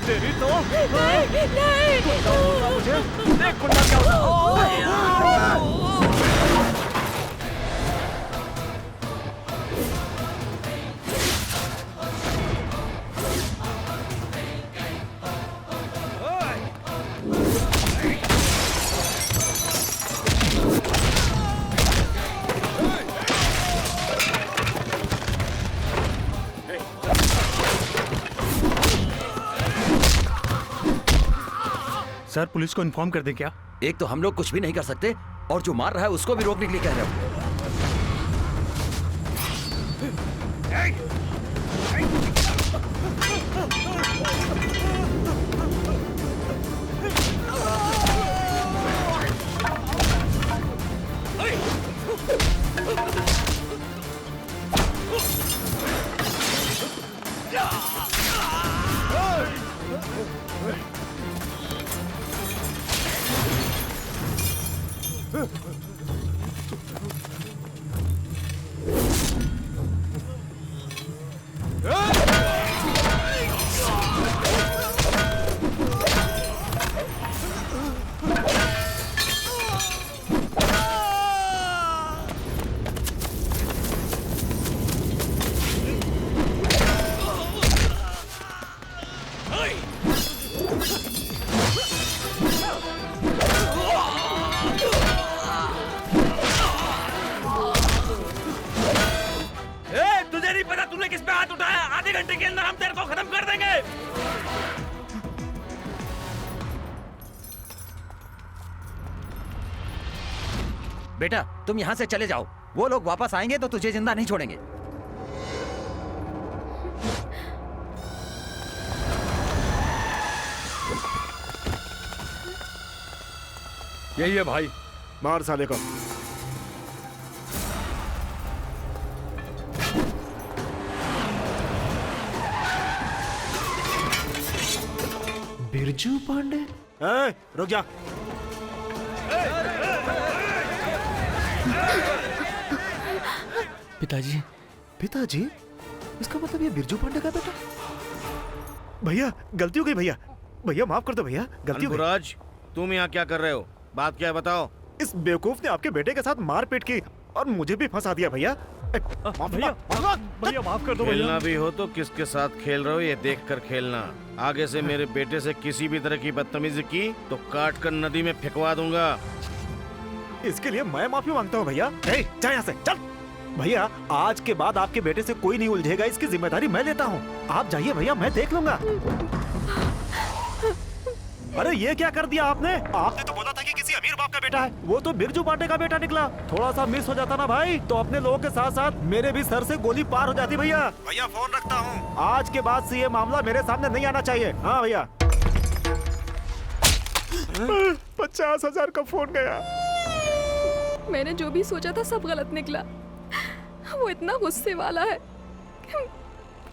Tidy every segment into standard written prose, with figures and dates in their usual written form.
तेरी तो नहीं, नहीं। मुझे देख कुंडा क्या सर पुलिस को इन्फॉर्म कर दें क्या? एक तो हम लोग कुछ भी नहीं कर सकते और जो मार रहा है उसको भी रोकने के लिए कह रहे हो। बेटा तुम यहाँ से चले जाओ, वो लोग वापस आएंगे तो तुझे जिंदा नहीं छोड़ेंगे। यही है भाई, मार साले को। बिरजू पांडे? रुक जा। पिताजी। पिताजी? इसका मतलब ये बिरजू पांडे का बेटा? भैया गलती हो गई भैया, भैया माफ कर दो भैया, गलती हो गई। अनबुराज, तुम यहाँ क्या कर रहे हो? बात क्या है बताओ। इस बेवकूफ ने आपके बेटे के साथ मारपीट की और मुझे भी फंसा दिया भैया। भैया माफ कर दो भैया। खेलना भी हो तो किसके साथ खेल रहे हो ये देख कर खेलना। आगे से मेरे बेटे से किसी भी तरह की बदतमीजी की तो काट कर नदी में फेंकवा दूंगा। इसके लिए मैं माफी मांगता हूँ भैया। जा यहाँ से चल। भैया आज के बाद आपके बेटे से कोई नहीं उलझेगा, इसकी जिम्मेदारी मैं लेता हूँ। आप जाइए भैया, मैं देख लूंगा। अरे ये क्या कर दिया आपने? आपने तो बोला था कि किसी अमीर बाप का बेटा है, वो तो बिरजू पांडे का बेटा निकला। थोड़ा सा मिस हो जाता ना भाई तो अपने लोगों के साथ साथ मेरे भी सर से गोली पार हो जाती। भैया भैया फोन रखता हूँ, आज के बाद से ये मामला मेरे सामने नहीं आना चाहिए। हाँ भैया। 50,000 का फोन गया। मैंने जो भी सोचा था सब गलत निकला। वो इतना गुस्से वाला है,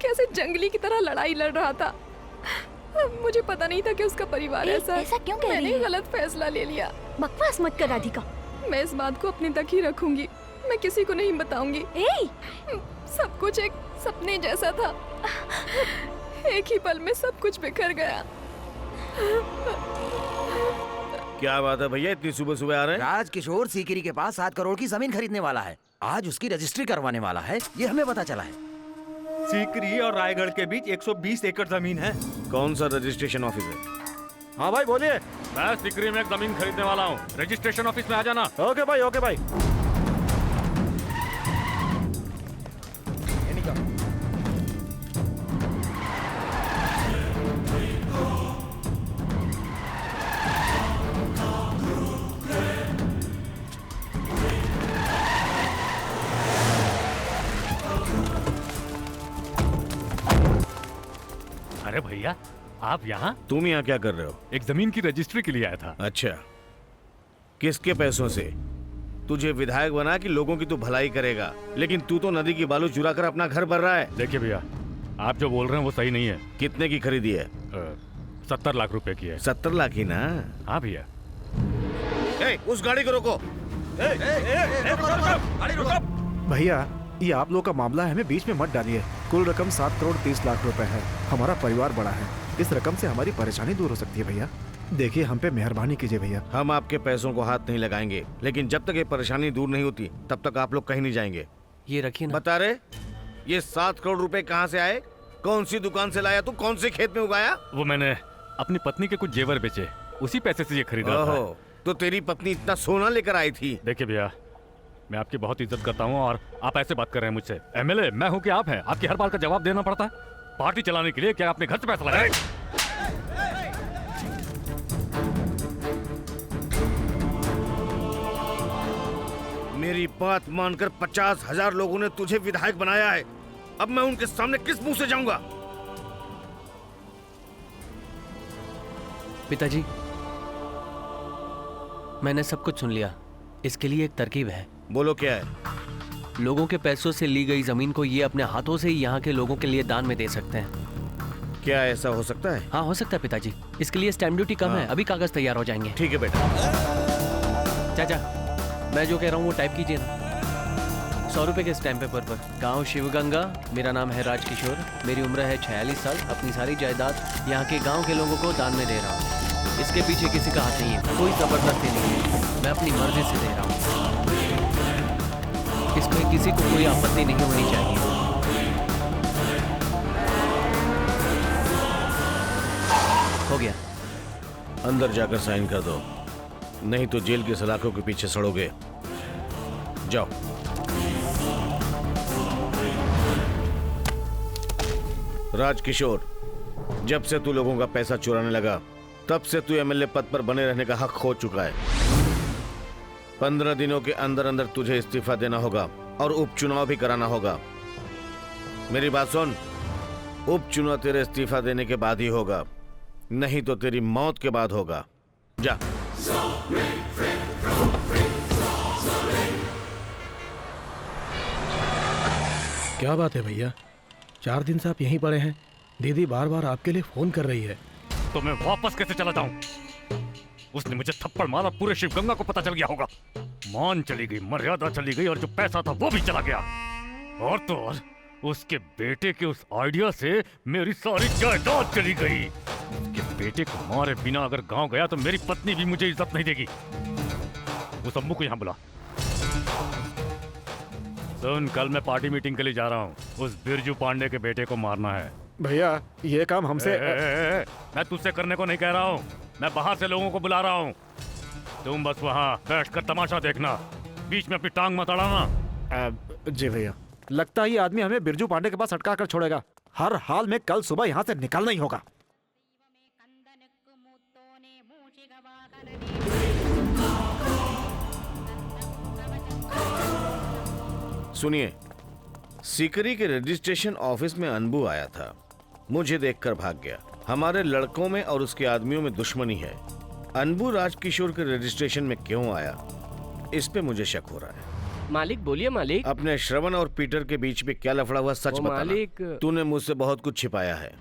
कैसे जंगली की तरह लड़ाई लड़ रहा था। मुझे पता नहीं था कि उसका परिवार ऐसा है। ऐसा क्यों कह रही है? मैंने गलत फैसला ले लिया। बकवास मत कर राधिका। मैं इस बात को अपने तक ही रखूंगी, मैं किसी को नहीं बताऊंगी। सब कुछ एक सपने जैसा था, एक ही पल में सब कुछ बिखर गया। क्या बात है भैया, इतनी सुबह सुबह आ रहे हैं? राजकिशोर सीकरी के पास 7 करोड़ की जमीन खरीदने वाला है, आज उसकी रजिस्ट्री करवाने वाला है, ये हमें पता चला है। सीकरी और रायगढ़ के बीच 120 एकड़ जमीन है। कौन सा रजिस्ट्रेशन ऑफिस है? हाँ भाई बोलिए। मैं सीकरी में एक जमीन खरीदने वाला हूँ, रजिस्ट्रेशन ऑफिस में आ जाना। ओके भाई, ओके भाई। अरे भैया आप यहाँ? तुम यहाँ क्या कर रहे हो? एक जमीन की रजिस्ट्री के लिए आया था। अच्छा, किसके पैसों से? तुझे विधायक बना कि लोगों की तू भलाई करेगा, लेकिन तू तो नदी की बालू चुरा कर अपना घर भर रहा है। देखिए भैया, आप जो बोल रहे हैं वो सही नहीं है। कितने की खरीदी है? 70 लाख रुपए की है। 70 लाख ही ना? हाँ भैया। उस गाड़ी को रोको। भैया ये आप लोग का मामला है, हमें बीच में मत डालिए। कुल रकम 7 करोड़ 30 लाख रुपए है। हमारा परिवार बड़ा है, इस रकम से हमारी परेशानी दूर हो सकती है भैया। देखिए हम पे मेहरबानी कीजिए भैया। हम आपके पैसों को हाथ नहीं लगाएंगे, लेकिन जब तक ये परेशानी दूर नहीं होती तब तक आप लोग कहीं नहीं जाएंगे। ये रखिए ना। बता रहे ये 7 करोड़ रुपए कहाँ से आए? कौन सी दुकान से लाया तू? कौन से खेत में उगाया? वो मैंने अपनी पत्नी के कुछ जेवर बेचे, उसी पैसे से ये खरीदा था। ओहो, तो तेरी पत्नी इतना सोना लेकर आई थी? देखिए भैया, मैं आपकी बहुत इज्जत करता हूँ और आप ऐसे बात कर रहे हैं मुझसे। एमएलए मैं हूँ कि आप हैं? आपकी हर बात का जवाब देना पड़ता है। पार्टी चलाने के लिए क्या आपने घर से पैसा लगाया? मेरी बात मानकर 50,000 लोगों ने तुझे विधायक बनाया है। अब मैं उनके सामने किस मुंह से जाऊंगा? पिताजी, मैंने सब कुछ सुन लिया। इसके लिए एक तरकीब है। बोलो क्या है? लोगों के पैसों से ली गई जमीन को ये अपने हाथों से ही यहाँ के लोगों के लिए दान में दे सकते हैं। क्या ऐसा हो सकता है? हाँ हो सकता है पिताजी। इसके लिए स्टैम्प ड्यूटी कम है, अभी कागज तैयार हो जाएंगे। ठीक है बेटा। चाचा, मैं जो कह रहा हूँ वो टाइप कीजिए ना। 100 रुपए के स्टैम्प पेपर पर। गांव शिवगंगा, मेरा नाम है राजकिशोर, मेरी उम्र है 46 साल, अपनी सारी जायदाद यहाँ के गांव के लोगों को दान में दे रहा हूँ। इसके पीछे किसी का हाथ नहीं है, कोई जबरदस्ती नहीं है, मैं अपनी मर्जी से दे रहा हूँ। इसमें किसी को कोई आपत्ति नहीं होनी चाहिए। हो गया। अंदर जाकर साइन कर दो, नहीं तो जेल की सलाखों के पीछे सड़ोगे। जाओ। राजकिशोर, जब से तू लोगों का पैसा चुराने लगा तब से तू एमएलए पद पर बने रहने का हक खो चुका है। 15 दिनों के अंदर अंदर तुझे इस्तीफा देना होगा और उपचुनाव भी कराना होगा। मेरी बात सुन, उपचुनाव तेरे इस्तीफा देने के बाद ही होगा, नहीं तो तेरी मौत के बाद होगा। जा। क्या बात है भैया, 4 दिन से आप यहीं पड़े हैं? दीदी बार बार आपके लिए फोन कर रही है। तो मैं वापस कैसे चला जाऊं? उसने मुझे थप्पड़ मारा, पूरे शिवगंगा को पता चल गया होगा। मान चली गई, मर्यादा चली गई और जो पैसा था वो भी चला गया। और तो और उसके बेटे के उस आइडिया से मेरी सारी जायदाद चली गई। उसके बेटे को मारे बिना अगर गांव गया तो मेरी पत्नी भी मुझे इज्जत नहीं देगी। उस अम्मू को यहाँ बुला। सुन, कल मैं पार्टी मीटिंग के लिए जा रहा हूँ। उस बिरजू पांडे के बेटे को मारना है। भैया ये काम हमसे मैं तुझसे करने को नहीं कह रहा हूँ, मैं बाहर से लोगों को बुला रहा हूँ। तुम बस वहाँ बैठकर तमाशा देखना, बीच में अपनी टांग मत अड़ाना। जी भैया, लगता है ये आदमी हमें बिरजू पांडे के पास अटका कर छोड़ेगा। हर हाल में कल सुबह यहाँ से निकलना ही होगा। सुनिए, सीकरी के रजिस्ट्रेशन ऑफिस में अनबू आया था, मुझे देखकर भाग गया। हमारे लड़कों में और उसके आदमियों में दुश्मनी है। अनबू राजकिशोर के रजिस्ट्रेशन में क्यों आया, इस पे मुझे शक हो रहा है। मालिक बोलिए मालिक। अपने श्रवण और पीटर के बीच में क्या लफड़ा हुआ, सच बताना। मालिक, तूने मुझसे बहुत कुछ छिपाया है।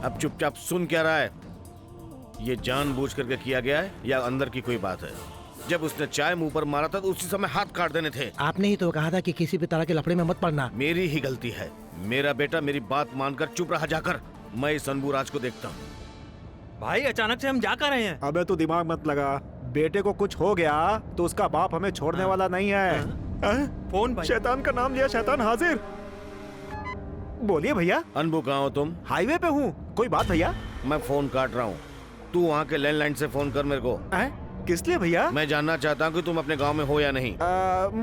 अब चुपचाप सुन क्या रहा है? ये जानबूझ करके किया गया है या अंदर की कोई बात है? जब उसने चाय मुंह पर मारा था तो उसी समय हाथ काट देने थे। आपने ही तो कहा था कि किसी भी तरह के लफड़े में मत पड़ना। मेरी ही गलती है। मेरा बेटा मेरी बात मानकर चुप रहा। जाकर मैं इस अनबू राज को देखता हूँ। भाई अचानक से हम जा कर रहे हैं। अबे तू दिमाग मत लगा, बेटे को कुछ हो गया तो उसका बाप हमें छोड़ने वाला नहीं है। फोन भाई। शैतान का नाम लिया, शैतान हाजिर। बोलिए भैया। अनबू कहाँ हो तुम? हाईवे पे हूँ। कोई बात भैया? मैं फोन काट रहा हूँ, तू वहाँ के लैंडलाइन से फोन कर मेरे को। किस लिए भैया? मैं जानना चाहता हूँ कि तुम अपने गांव में हो या नहीं।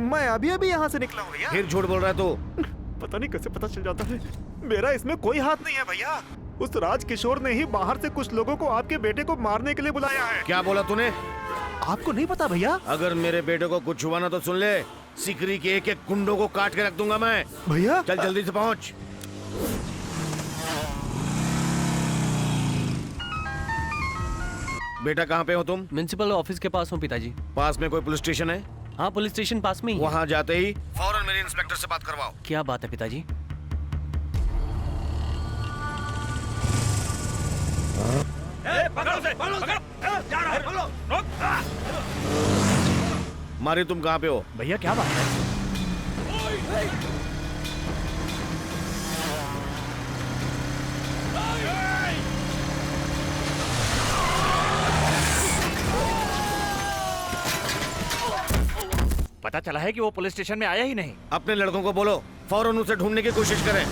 मैं अभी अभी यहाँ से निकला हूँ भैया। फिर झूठ बोल रहा है तू। पता नहीं कैसे पता चल जाता है। मेरा इसमें कोई हाथ नहीं है भैया। उस राजकिशोर ने ही बाहर से कुछ लोगों को आपके बेटे को मारने के लिए बुलाया है। क्या बोला तूने? आपको नहीं पता भैया? अगर मेरे बेटे को कुछ हुआ ना तो सुन ले, सिकरी के एक एक कुंडों को काट के रख दूंगा मैं। भैया चल जल्दी से पहुंच। बेटा कहाँ पे हो तुम? म्युनिसिपल ऑफिस के पास हूँ पिताजी। पास में कोई पुलिस स्टेशन है? हाँ पुलिस स्टेशन पास में ही है। वहाँ जाते ही फौरन मेरे इंस्पेक्टर से बात करवाओ। क्या बात है पिताजी? मारी तुम कहाँ पे हो? भैया क्या बात है? पता चला है कि वो पुलिस स्टेशन में आया ही नहीं। अपने लड़कों को बोलो फौरन उसे ढूंढने की कोशिश करें।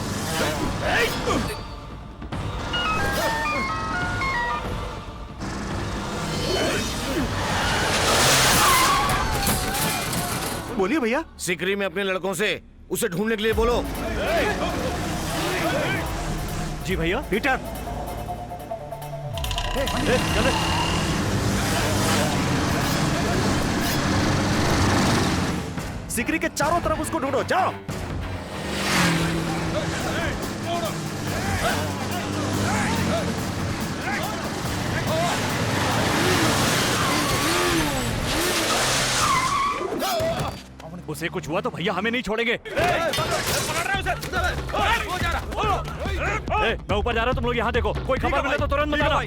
बोलिए भैया। सिकरी में अपने लड़कों से उसे ढूंढने के लिए बोलो। जी भैया। पीटर, चले। सिकरी के चारों तरफ उसको ढूंढो, जाओ। उसे कुछ हुआ तो भैया हमें नहीं छोड़ेंगे। मैं ऊपर जा रहा हूँ, तुम लोग यहाँ देखो, कोई खबर मिले तो तुरंत बताना।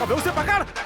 अबे उसे पकड़।